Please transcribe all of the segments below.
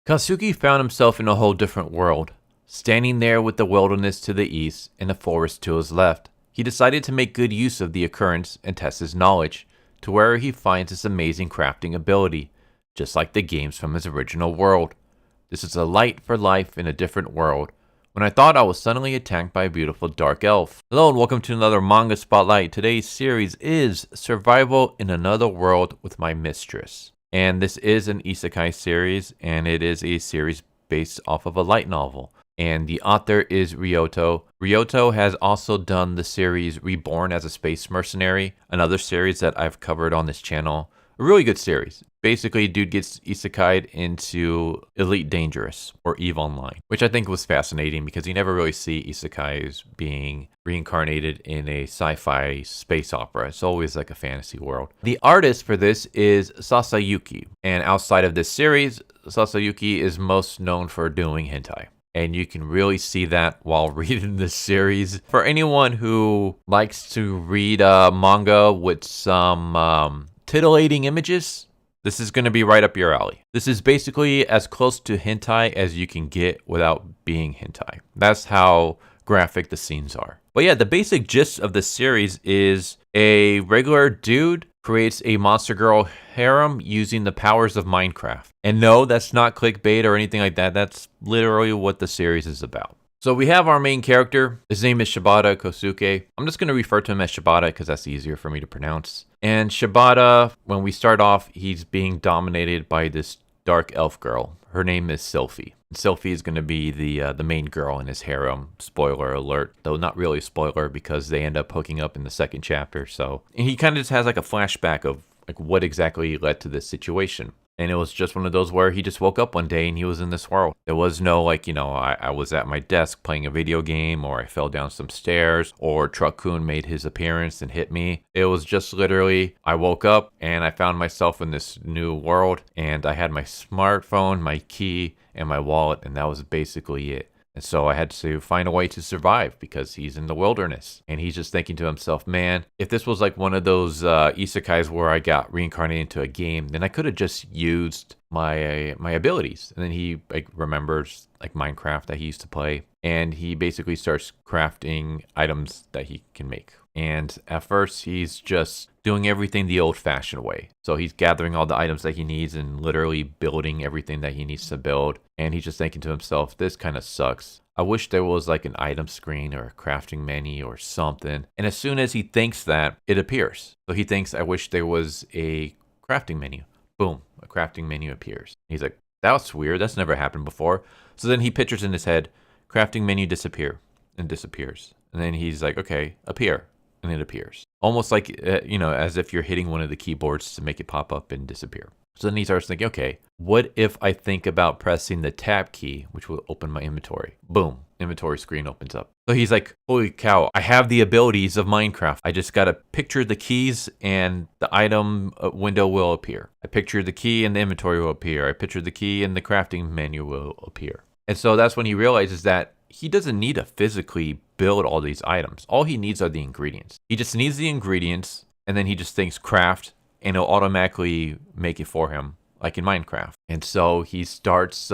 Kosuke found himself in a whole different world. Standing there with the wilderness to the east and the forest to his left, he decided to make good use of the occurrence and test his knowledge, to where he finds his amazing crafting ability, just like the games from his original world. This is a light for life in a different world, when I thought I was suddenly attacked by a beautiful dark elf. Hello and welcome to another Manga Spotlight. Today's series is Survival in Another World with My Mistress. And this is an Isekai series, and it is a series based off of a light novel. And the author is Ryoto. Ryoto has also done the series Reborn as a Space Mercenary, another series that I've covered on this channel. A really good series. Basically, dude gets isekai'd into Elite Dangerous, or EVE Online, which I think was fascinating because you never really see isekais being reincarnated in a sci-fi space opera. It's always like a fantasy world. The artist for this is Sasayuki, and outside of this series, Sasayuki is most known for doing hentai. And you can really see that while reading this series. For anyone who likes to read manga with some titillating images, this is going to be right up your alley. This is basically as close to hentai as you can get without being hentai. That's how graphic the scenes are. But yeah, the basic gist of the series is a regular dude creates a monster girl harem using the powers of Minecraft. And no, that's not clickbait or anything like that. That's literally what the series is about. So we have our main character. His name is Shibata Kosuke. I'm just going to refer to him as Shibata because that's easier for me to pronounce. And Shibata, when we start off, he's being dominated by this dark elf girl. Her name is Sylphie. Sylphie is going to be the main girl in his harem. Spoiler alert, though not really a spoiler because they end up hooking up in the second chapter. So and he kind of just has like a flashback of like what exactly led to this situation. And it was just one of those where he just woke up one day and he was in this world. There was no like, I was at my desk playing a video game, or I fell down some stairs, or Truck-kun made his appearance and hit me. It was just literally, I woke up and I found myself in this new world, and I had my smartphone, my key, and my wallet, and that was basically it. And so I had to find a way to survive because he's in the wilderness. And he's just thinking to himself, man, if this was like one of those isekais where I got reincarnated into a game, then I could have just used my abilities. And then he like remembers like Minecraft that he used to play. And he basically starts crafting items that he can make. And at first, he's just doing everything the old-fashioned way. So he's gathering all the items that he needs and literally building everything that he needs to build. And he's just thinking to himself, this kind of sucks. I wish there was like an item screen or a crafting menu or something. And as soon as he thinks that, it appears. So he thinks, I wish there was a crafting menu. Boom, a crafting menu appears. He's like, that's weird. That's never happened before. So then he pictures in his head, crafting menu disappear, and disappears. And then he's like, okay, appear. And it appears. Almost like, as if you're hitting one of the keyboards to make it pop up and disappear. So then he starts thinking, okay, what if I think about pressing the tab key, which will open my inventory? Boom, inventory screen opens up. So he's like, holy cow, I have the abilities of Minecraft. I just got to picture the keys and the item window will appear. I picture the key and the inventory will appear. I picture the key and the crafting menu will appear. And so that's when he realizes that he doesn't need to physically build all these items. All he needs are the ingredients. He just needs the ingredients, and then he just thinks craft, and it'll automatically make it for him, like in Minecraft. And so he starts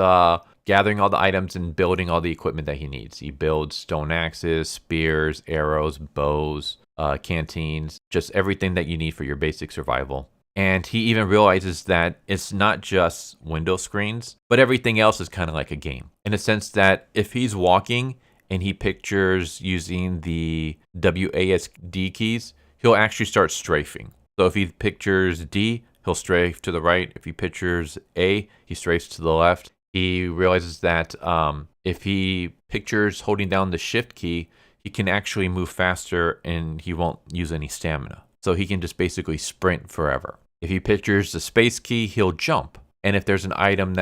gathering all the items and building all the equipment that he needs. He builds stone axes, spears, arrows, bows, canteens, just everything that you need for your basic survival. And he even realizes that it's not just window screens, but everything else is kind of like a game. In a sense that if he's walking and he pictures using the WASD keys, he'll actually start strafing. So if he pictures D, he'll strafe to the right. If he pictures A, he strafes to the left. He realizes that if he pictures holding down the shift key, he can actually move faster and he won't use any stamina. So he can just basically sprint forever. If he pictures the space key, he'll jump. And if there's an item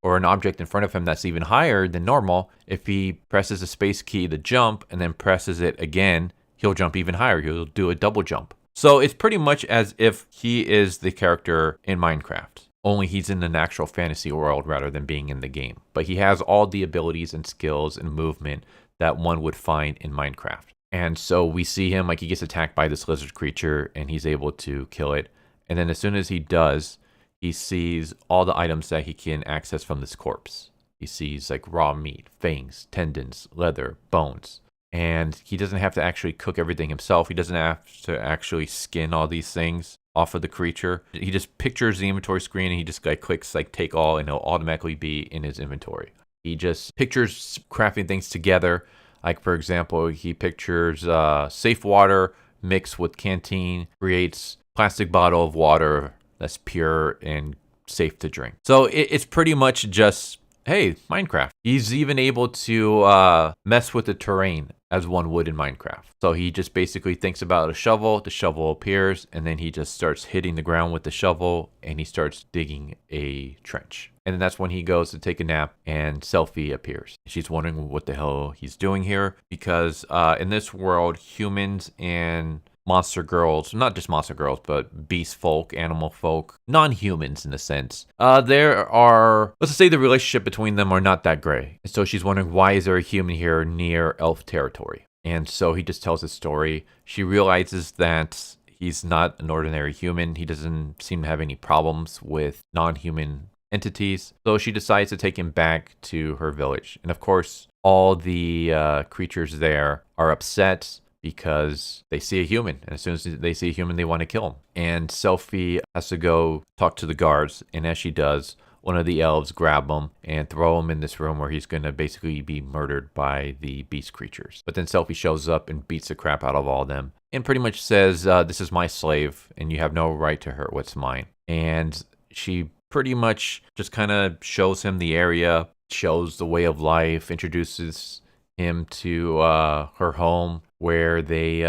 or an object in front of him that's even higher than normal, if he presses the space key to jump and then presses it again, he'll jump even higher. He'll do a double jump. So it's pretty much as if he is the character in Minecraft. Only he's in an actual fantasy world rather than being in the game. But he has all the abilities and skills and movement that one would find in Minecraft. And so we see him like he gets attacked by this lizard creature and he's able to kill it. And then as soon as he does, he sees all the items that he can access from this corpse. He sees like raw meat, fangs, tendons, leather, bones. And he doesn't have to actually cook everything himself. He doesn't have to actually skin all these things off of the creature. He just pictures the inventory screen and he just like clicks like take all and it'll automatically be in his inventory. He just pictures crafting things together. Like for example, he pictures safe water mixed with canteen, creates plastic bottle of water that's pure and safe to drink. So it's pretty much just, hey, Minecraft. He's even able to mess with the terrain as one would in Minecraft. So he just basically thinks about a shovel, the shovel appears, and then he just starts hitting the ground with the shovel and he starts digging a trench. And then that's when he goes to take a nap and Selphie appears. She's wondering what the hell he's doing here because in this world, humans and monster girls, not just monster girls, but beast folk, animal folk, non-humans in a sense. There are, let's say the relationship between them are not that great. And so she's wondering, why is there a human here near elf territory? And so he just tells his story. She realizes that he's not an ordinary human. He doesn't seem to have any problems with non-human entities. So she decides to take him back to her village. And of course, all the creatures there are upset because they see a human, and as soon as they see a human, they want to kill him. And Selphie has to go talk to the guards, and as she does, one of the elves grab him and throw him in this room where he's going to basically be murdered by the beast creatures. But then Selphie shows up and beats the crap out of all of them, and pretty much says, this is my slave, and you have no right to hurt what's mine. And she pretty much just kind of shows him the area, shows the way of life, introduces him to her home, where they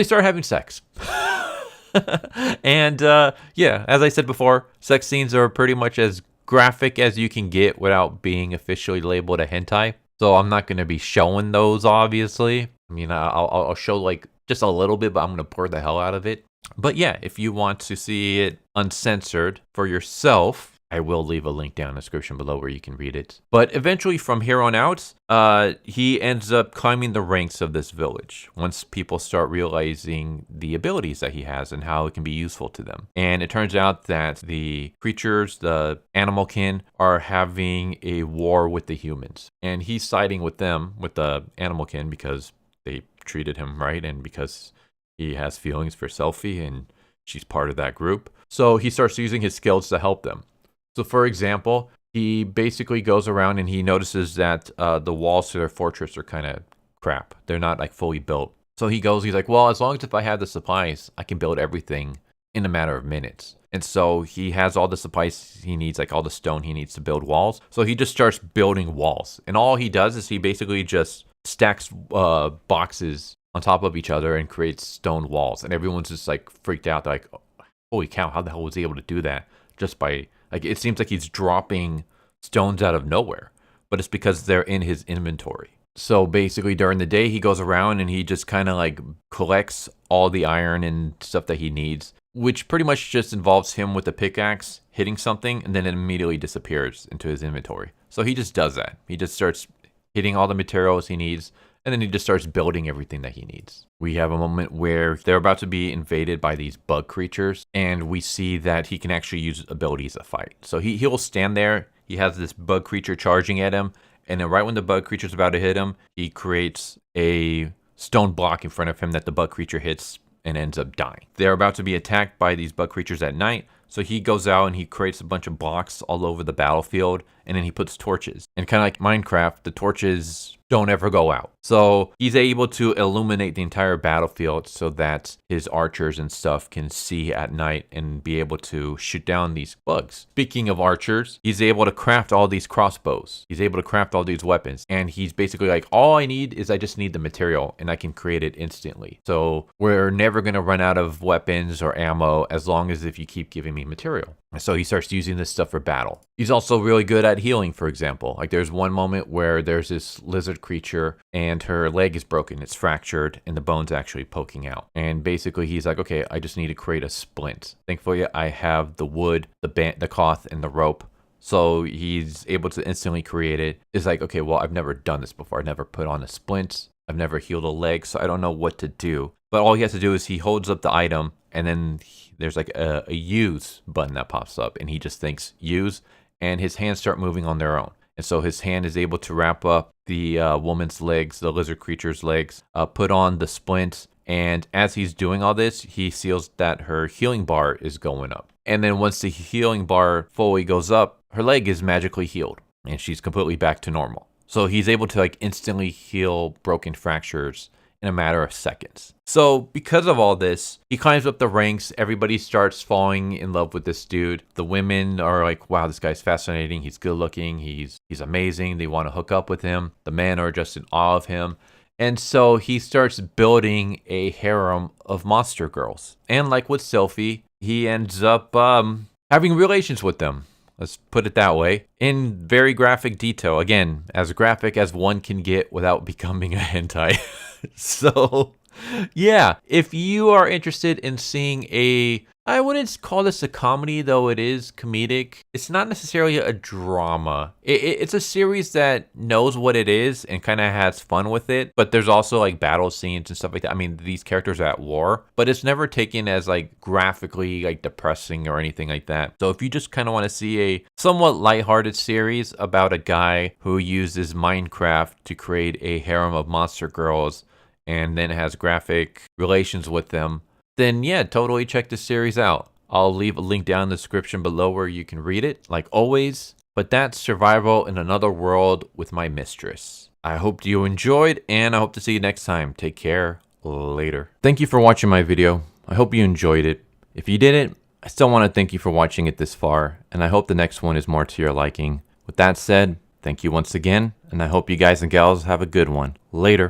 start having sex. And yeah, as I said before, sex scenes are pretty much as graphic as you can get without being officially labeled a hentai. So I'm not going to be showing those, obviously. I mean, I'll show like just a little bit, but I'm going to blur the hell out of it. But yeah, if you want to see it uncensored for yourself, I will leave a link down in the description below where you can read it. But eventually from here on out, he ends up climbing the ranks of this village once people start realizing the abilities that he has and how it can be useful to them. And it turns out that the creatures, the animal kin, are having a war with the humans. And he's siding with them, with the animal kin, because they treated him right and because he has feelings for Selphie and she's part of that group. So he starts using his skills to help them. So for example, he basically goes around and he notices that the walls to their fortress are kind of crap. They're not like fully built. So he's like, well, as long as if I have the supplies, I can build everything in a matter of minutes. And so he has all the supplies he needs, like all the stone he needs to build walls. So he just starts building walls. And all he does is he basically just stacks boxes on top of each other and creates stone walls. And everyone's just like freaked out. They're like, holy cow, how the hell was he able to do that? Just by, like, it seems like he's dropping stones out of nowhere, but it's because they're in his inventory. So basically during the day, he goes around and he just kind of like collects all the iron and stuff that he needs, which pretty much just involves him with a pickaxe hitting something and then it immediately disappears into his inventory. So he just does that. He just starts hitting all the materials he needs, and then he just starts building everything that he needs. We have a moment where they're about to be invaded by these bug creatures, and we see that he can actually use abilities to fight. So he'll stand there, he has this bug creature charging at him, and then right when the bug creature's about to hit him, he creates a stone block in front of him that the bug creature hits and ends up dying. They're about to be attacked by these bug creatures at night, so he goes out and he creates a bunch of blocks all over the battlefield, and then he puts torches. And kind of like Minecraft, the torches don't ever go out. So he's able to illuminate the entire battlefield so that his archers and stuff can see at night and be able to shoot down these bugs. Speaking of archers, he's able to craft all these crossbows. He's able to craft all these weapons. And he's basically like, all I need is I just need the material and I can create it instantly. So we're never going to run out of weapons or ammo as long as if you keep giving me material. So he starts using this stuff for battle. He's also really good at healing, for example. Like there's one moment where there's this lizard creature and her leg is broken. It's fractured and the bone's actually poking out. And basically he's like, okay, I just need to create a splint. Thankfully, I have the wood, the cloth, and the rope. So he's able to instantly create it. It's like, okay, well, I've never done this before. I've never put on a splint. I've never healed a leg, so I don't know what to do. But all he has to do is he holds up the item and then there's like a use button that pops up, and he just thinks use, and his hands start moving on their own. And so his hand is able to wrap up the woman's legs, the lizard creature's legs, put on the splints. And as he's doing all this, he feels that her healing bar is going up. And then once the healing bar fully goes up, her leg is magically healed and she's completely back to normal. So he's able to like instantly heal broken fractures in a matter of seconds. So because of all this, he climbs up the ranks. Everybody starts falling in love with this dude. The women are like, wow, this guy's fascinating. He's good looking. He's amazing. They want to hook up with him. The men are just in awe of him. And so he starts building a harem of monster girls. And like with Sophie, he ends up having relations with them. Let's put it that way. In very graphic detail. Again, as graphic as one can get without becoming a hentai. So, yeah. If you are interested in seeing I wouldn't call this a comedy, though it is comedic. It's not necessarily a drama. It's a series that knows what it is and kind of has fun with it. But there's also like battle scenes and stuff like that. I mean, these characters are at war, but it's never taken as like graphically like depressing or anything like that. So if you just kind of want to see a somewhat lighthearted series about a guy who uses Minecraft to create a harem of monster girls and then has graphic relations with them, then yeah, totally check this series out. I'll leave a link down in the description below where you can read it, like always. But that's Survival in Another World with my Mistress. I hope you enjoyed, and I hope to see you next time. Take care. Later. Thank you for watching my video. I hope you enjoyed it. If you didn't, I still want to thank you for watching it this far, and I hope the next one is more to your liking. With that said, thank you once again, and I hope you guys and gals have a good one. Later.